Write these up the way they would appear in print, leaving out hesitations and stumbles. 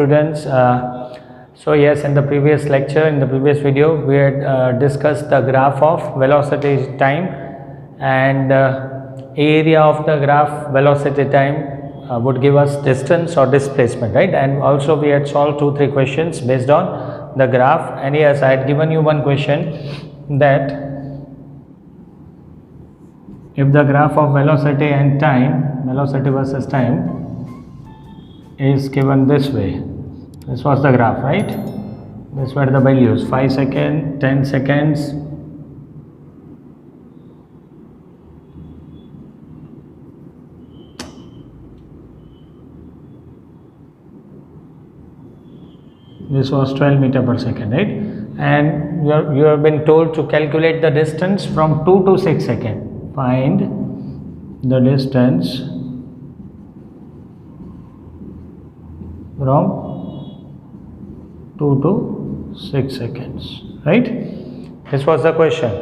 students. So yes, in the previous lecture, in the previous video, we had discussed the graph of velocity time, and area of the graph velocity time would give us distance or displacement, right? And also we had solved 2-3 questions based on the graph. And yes, I had given you one question that if the graph of velocity and time, velocity versus time, is given this way, this was the graph, right? This were the values: 5 seconds, 10 seconds, this was 12 meter per second, right? And you have been told to calculate the distance from 2 to 6 seconds. Find the distance from 2 to 6 seconds, right? This was the question.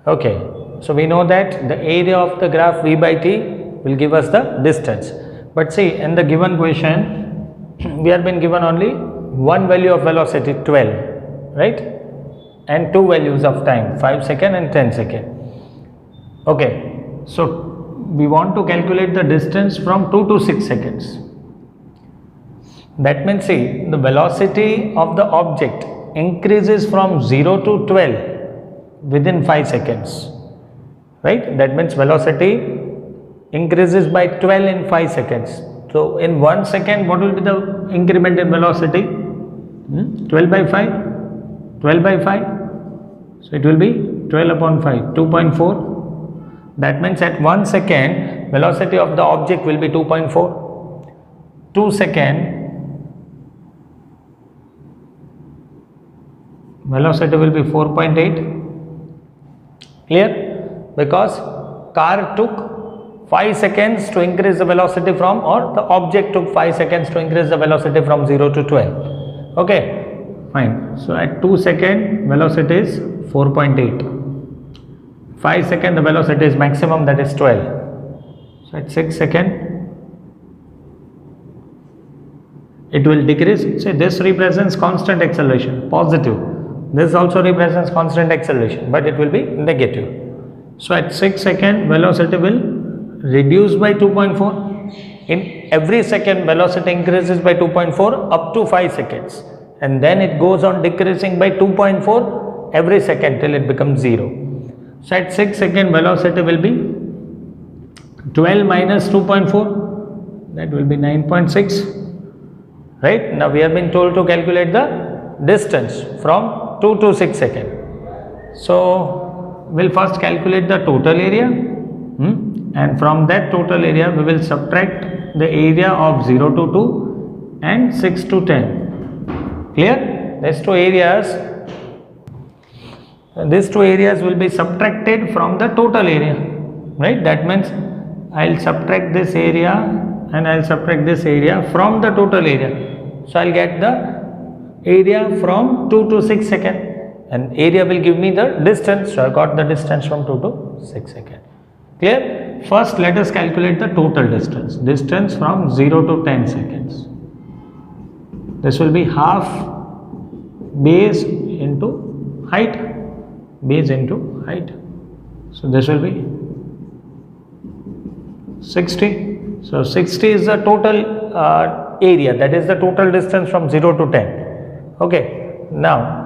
Okay, so we know that the area of the graph v by t will give us the distance. But see, in the given question, we have been given only one value of velocity, 12, right? And two values of time, 5 seconds and 10 seconds. Okay, so we want to calculate the distance from 2 to 6 seconds. That means, see, the velocity of the object increases from 0 to 12 within 5 seconds, right? That means velocity increases by 12 in 5 seconds. So in 1 second, what will be the increment in velocity? 12 by 5, 12 by 5. So it will be 12 upon 5, 2.4. That means at 1 second, velocity of the object will be 2.4. 2 second, velocity will be 4.8. Clear? Because car took 5 seconds to increase the velocity from, or the object took 5 seconds to increase the velocity from 0 to 12. Okay, fine. So at 2 second, velocity is 4.8. 5 second, the velocity is maximum, that is 12. So at 6 second, it will decrease. Say this represents constant acceleration, positive. This also represents constant acceleration, but it will be negative. So at 6 second, velocity will reduce by 2.4. In every second, velocity increases by 2.4 up to 5 seconds, and then it goes on decreasing by 2.4 every second till it becomes 0. So at 6 second, velocity will be 12 minus 2.4, that will be 9.6, right? Now we have been told to calculate the distance from 2 to 6 seconds. So we'll first calculate the total area, and from that total area we will subtract the area of 0 to 2 and 6 to 10. Clear? These two areas will be subtracted from the total area, right? That means I'll subtract this area and I'll subtract this area from the total area. So I'll get the area from 2 to 6 seconds, and area will give me the distance. So I got the distance from 2 to 6 seconds. Clear? First, let us calculate the total distance. Distance from 0 to 10 seconds. This will be half base into height. Base into height. So this will be 60. So 60 is the total area, that is the total distance from 0 to 10. Okay. Now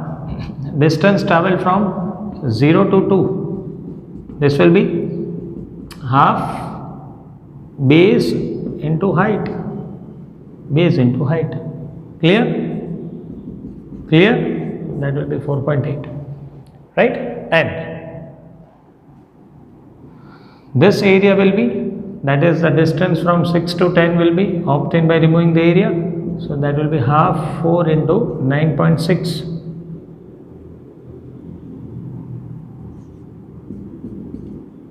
distance traveled from 0 to 2. This will be half base into height. Base into height. Clear? Clear? That will be 4.8. Right? And this area will be, that is the distance from 6 to 10 will be obtained by removing the area. So that will be half 4 into 9.6.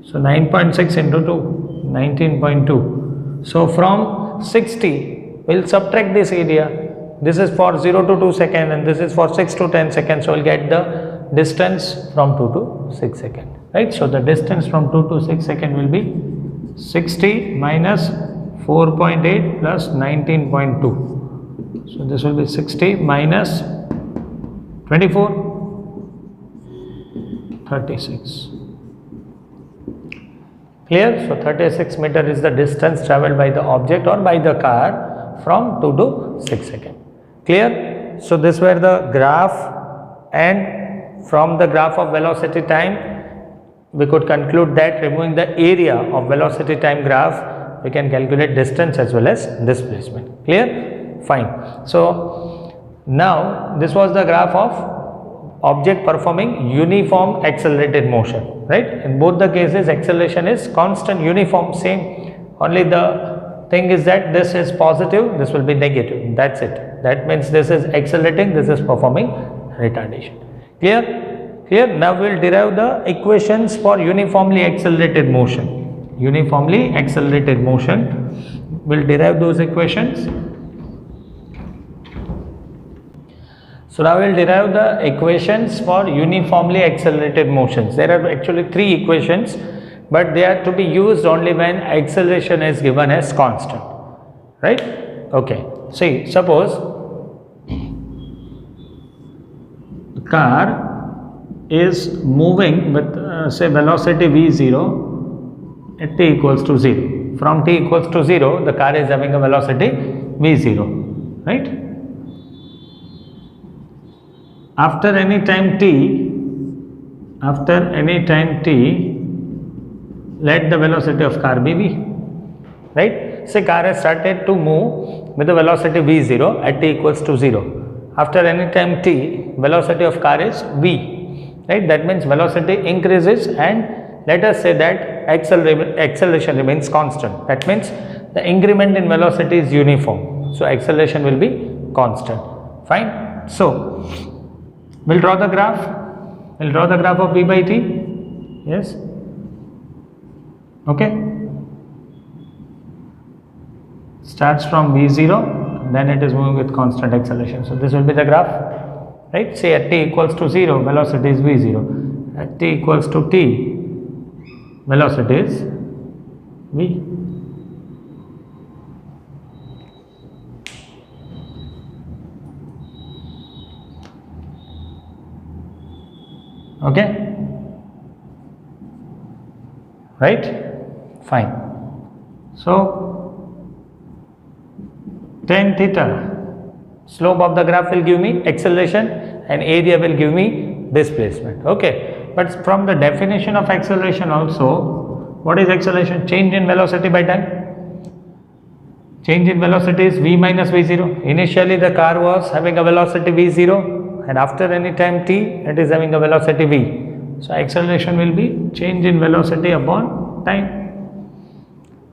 So 9.6 into 2, 19.2. So from 60, we'll subtract this area. This is for 0 to 2 seconds and this is for 6 to 10 seconds. So we'll get the distance from 2 to 6 seconds, right? So the distance from 2 to 6 seconds will be 60 minus 4.8 plus 19.2. So this will be 60 minus 24, 36. Clear? So 36 meter is the distance traveled by the object or by the car from 2 to 6 seconds. Clear? So this were the graph, and from the graph of velocity time we could conclude that removing the area of velocity time graph we can calculate distance as well as displacement. Clear? Fine. So now this was the graph of object performing uniform accelerated motion, right? In both the cases acceleration is constant, uniform, same. Only the thing is that this is positive, this will be negative. That's it. That means this is accelerating, this is performing retardation. Clear? Clear? Now we will derive the equations for uniformly accelerated motion. Uniformly accelerated motion, we will derive those equations. So now we will derive the equations for uniformly accelerated motions. There are actually 3 equations, but they are to be used only when acceleration is given as constant, right? Okay. See, suppose the car is moving with say velocity v0 at t equals to 0. From t equals to 0, the car is having a velocity v0, right? After any time t, let the velocity of car be v, right? Say car has started to move with the velocity v0 at t equals to 0. After any time t, velocity of car is v, right? That means velocity increases, and let us say that acceleration remains constant. That means the increment in velocity is uniform, so acceleration will be constant. Fine. So we'll draw the graph. We'll draw the graph of v by t. Yes. Okay. Starts from v0, then it is moving with constant acceleration. So this will be the graph, right? Say at t equals to 0, velocity is v0. At t equals to t, velocity is v. Okay, right? Fine. So tan theta, slope of the graph will give me acceleration and area will give me displacement. Okay, but from the definition of acceleration also, what is acceleration? Change in velocity by time. Change in velocity is v minus v0. Initially the car was having a velocity v0, and after any time t, it is having a velocity v. So acceleration will be change in velocity upon time.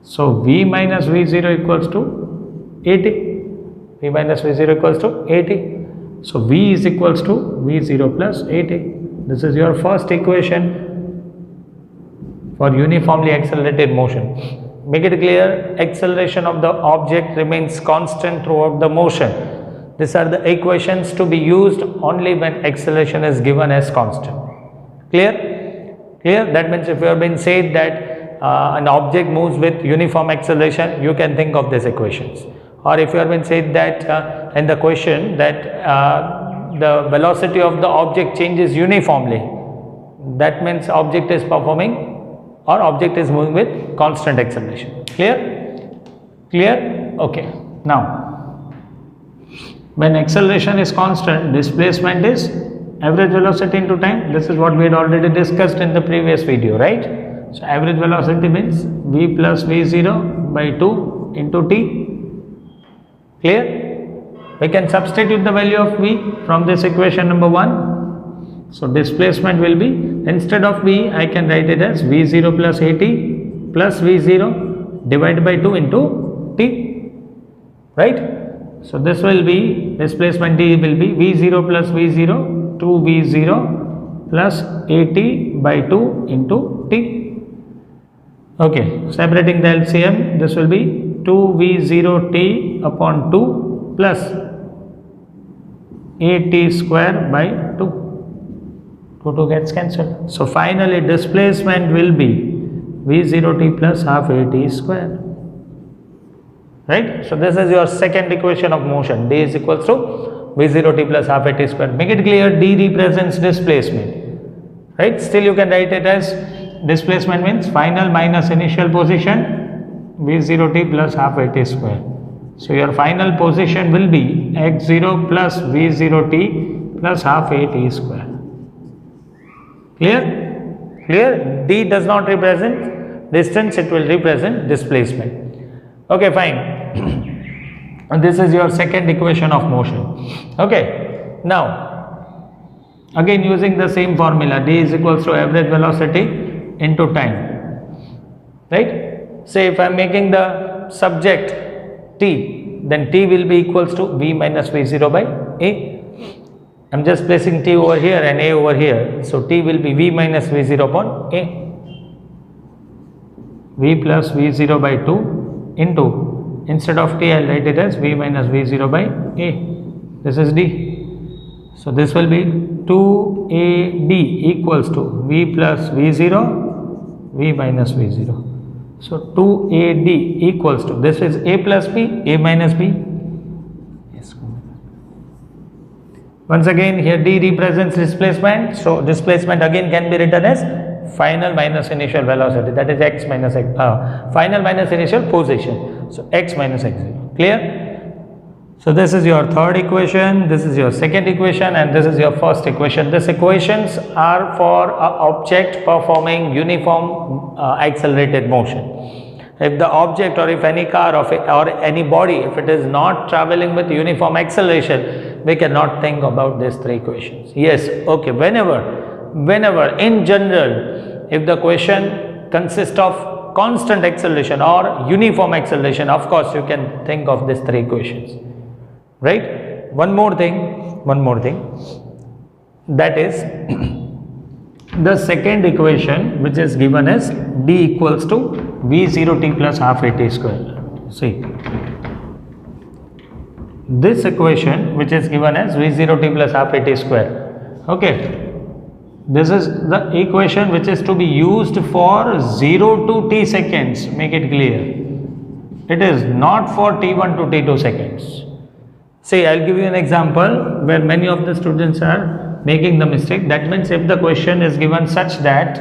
So v minus v0 equals to at. V minus v0 equals to at. So v is equals to v0 plus at. This is your first equation for uniformly accelerated motion. Make it clear, acceleration of the object remains constant throughout the motion. These are the equations to be used only when acceleration is given as constant. Clear? Clear? That means if you have been said that an object moves with uniform acceleration, you can think of these equations. Or if you have been said that in the question that the velocity of the object changes uniformly, that means object is performing or object is moving with constant acceleration. Clear? Clear? Okay. Now, when acceleration is constant, displacement is average velocity into time. This is what we had already discussed in the previous video, right? So average velocity means v plus v0 by 2 into t. Clear? We can substitute the value of v from this equation number 1. So displacement will be, instead of v, I can write it as v0 plus at plus v0 divided by 2 into t, right? So this will be, displacement d will be v0 plus v0, 2v0 plus at by 2 into t. Okay, separating the LCM, this will be 2v0t upon 2 plus at square by 2. 2 gets cancelled. So finally displacement will be v0t plus half at square. right? So this is your second equation of motion. D is equals to V0 t plus half a t square. Make it clear, D represents displacement, right? Still you can write it as displacement means final minus initial position V0 t plus half a t square. So your final position will be x0 plus V0 t plus half a t square. Clear? Clear? D does not represent distance, it will represent displacement. Okay, fine. And this is your second equation of motion. Okay, now again using the same formula, D is equals to average velocity into time, right? Say if I am making the subject t, then t will be equals to V minus V0 by A. I am just placing t over here and A over here, so t will be V minus V0 upon A. V plus V0 by 2 into, instead of t I will write it as V minus V0 by A. This is D. So this will be 2AD equals to V plus V0, V minus V0. So 2AD equals to, this is A plus B, A minus B. Once again here D represents displacement, so displacement again can be written as final minus initial velocity, that is x minus x, final minus initial position, so x minus x0. Clear? So this is your third equation, this is your second equation, and this is your first equation. These equations are for an object performing uniform accelerated motion. If the object or if any car or any body, if it is not traveling with uniform acceleration, we cannot think about these three equations. Yes, okay, whenever in general, if the question consists of constant acceleration or uniform acceleration, of course you can think of these three equations, right? One more thing, that is the second equation, which is given as D equals to V0 t plus half a t square. See, this equation which is given as V0 t plus half a t square, okay, this is the equation which is to be used for 0 to t seconds. Make it clear, it is not for t1 to t2 seconds. See, I will give you an example where many of the students are making the mistake. That means if the question is given such that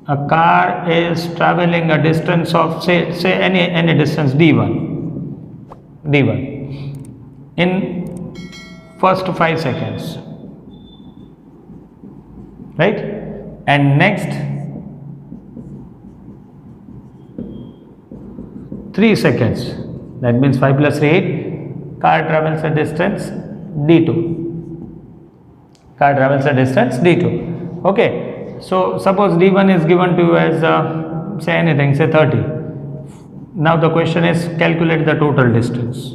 a car is traveling a distance of say any distance d1 in first 5 seconds, right, and next 3 seconds, that means 5 plus 3 8, car travels a distance d2. Car travels a distance d2. Okay, so suppose d1 is given to you as say anything, say 30. Now the question is calculate the total distance.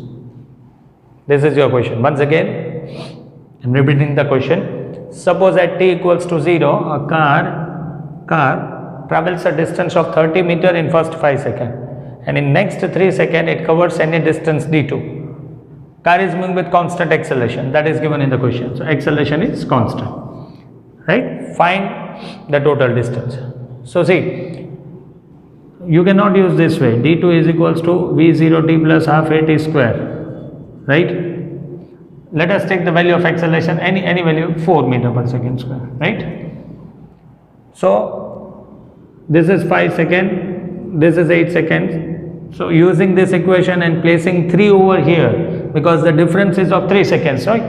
This is your question. Once again, I am repeating the question. Suppose at t equals to 0, a car travels a distance of 30 meter in first 5 seconds, and in next 3 seconds it covers any distance d2. Car is moving with constant acceleration, that is given in the question. So acceleration is constant, right? Find the total distance. So see, you cannot use this way. d2 is equals to v0 t plus half a t square, right? Let us take the value of acceleration, any value, 4 meter per second square, right? So this is 5 seconds, this is 8 seconds. So using this equation and placing 3 over here, because the difference is of 3 seconds, right?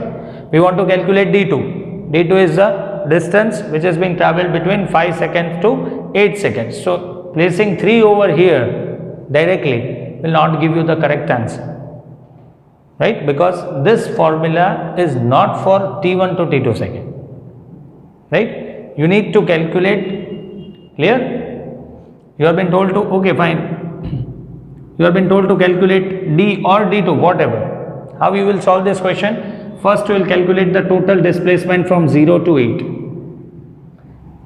We want to calculate d2. d2 is the distance which is being travelled between 5 seconds to 8 seconds. So placing 3 over here directly will not give you the correct answer, right? Because this formula is not for t1 to t2 second, right? You need to calculate, clear? You have been told to, okay fine, you have been told to calculate d or d2, whatever. How you will solve this question? First you will calculate the total displacement from 0 to 8,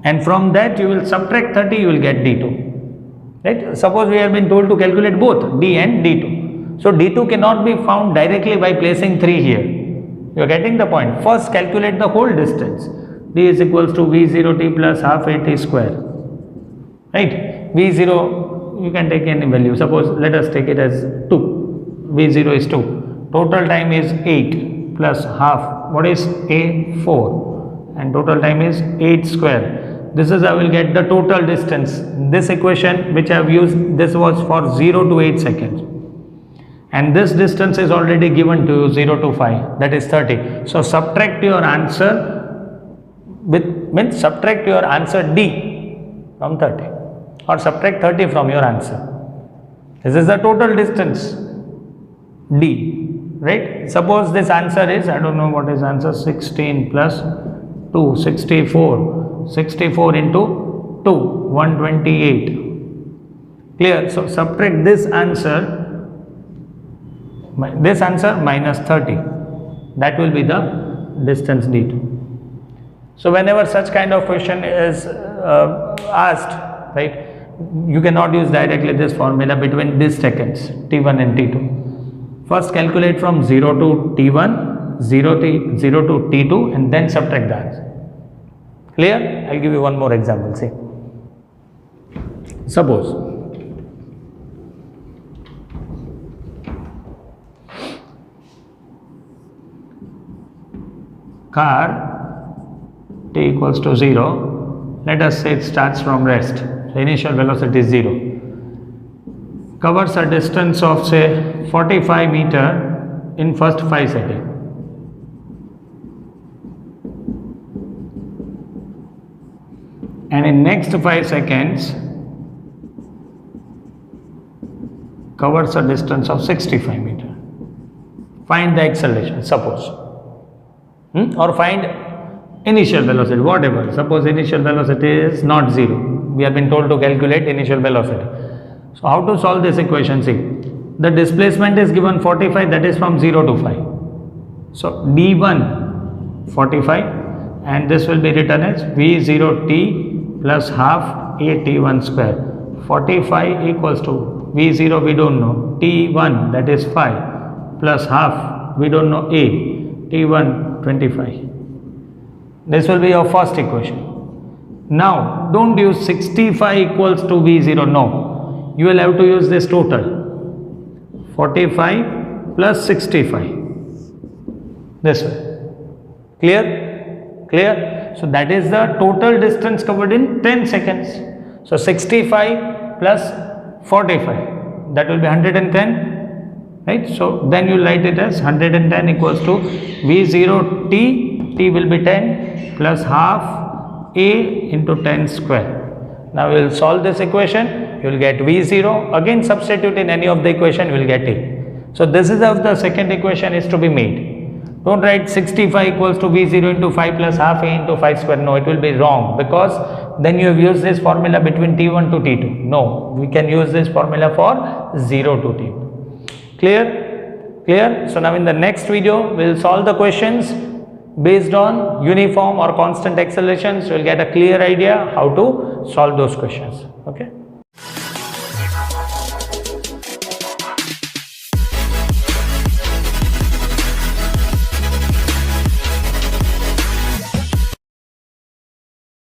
and from that you will subtract 30, you will get d2, right? Suppose we have been told to calculate both d and d2. So d2 cannot be found directly by placing 3 here. You are getting the point. First calculate the whole distance. D is equals to v0 t plus half a t square, right? V0 you can take any value. Suppose let us take it as 2. V0 is 2. Total time is 8 plus half. What is A? 4. And total time is 8 square. This is I will get the total distance. This equation which I have used, this was for 0 to 8 seconds. And this distance is already given to you, 0 to 5, that is 30. So subtract your answer means subtract your answer D from 30 or subtract 30 from your answer. This is the total distance D, right? Suppose this answer is, I don't know what is answer, 16 plus 2, 64. 64 into 2, 128. Clear? So subtract this answer minus 30. That will be the distance D2. So whenever such kind of question is asked, right, you cannot use directly this formula between these seconds T1 and T2. First calculate from 0 to T1, 0 to T2 and then subtract the answer. Clear? I'll give you one more example. See, suppose car t equals to 0, let us say it starts from rest, the initial velocity is 0, covers a distance of say 45 meter in first 5 seconds. And in next 5 seconds covers a distance of 65 meter. Find the acceleration, suppose, or find initial velocity, whatever. Suppose initial velocity is not 0. We have been told to calculate initial velocity. So how to solve this equation? See, the displacement is given 45, that is from 0 to 5. So d1 45, and this will be written as v0t plus half a t1 square. 45 equals to v0 we don't know, t1 that is 5 plus half we don't know a, t1 25. This will be your first equation. Now don't use 65 equals to v0, no, you will have to use this total 45 plus 65, this way. Clear? So that is the total distance covered in 10 seconds. So 65 plus 45, that will be 110, right? So then you write it as 110 equals to v0t, t will be 10 plus half a into 10 square. Now we will solve this equation, you will get v0, again substitute in any of the equation, you will get a. So this is how the second equation is to be made. Don't write 65 equals to v0 into 5 plus half a into 5 square. No, it will be wrong, because then you have used this formula between T1 to T2. No, we can use this formula for 0 to T2. Clear? So now in the next video, we will solve the questions based on uniform or constant accelerations. You will get a clear idea how to solve those questions. Okay.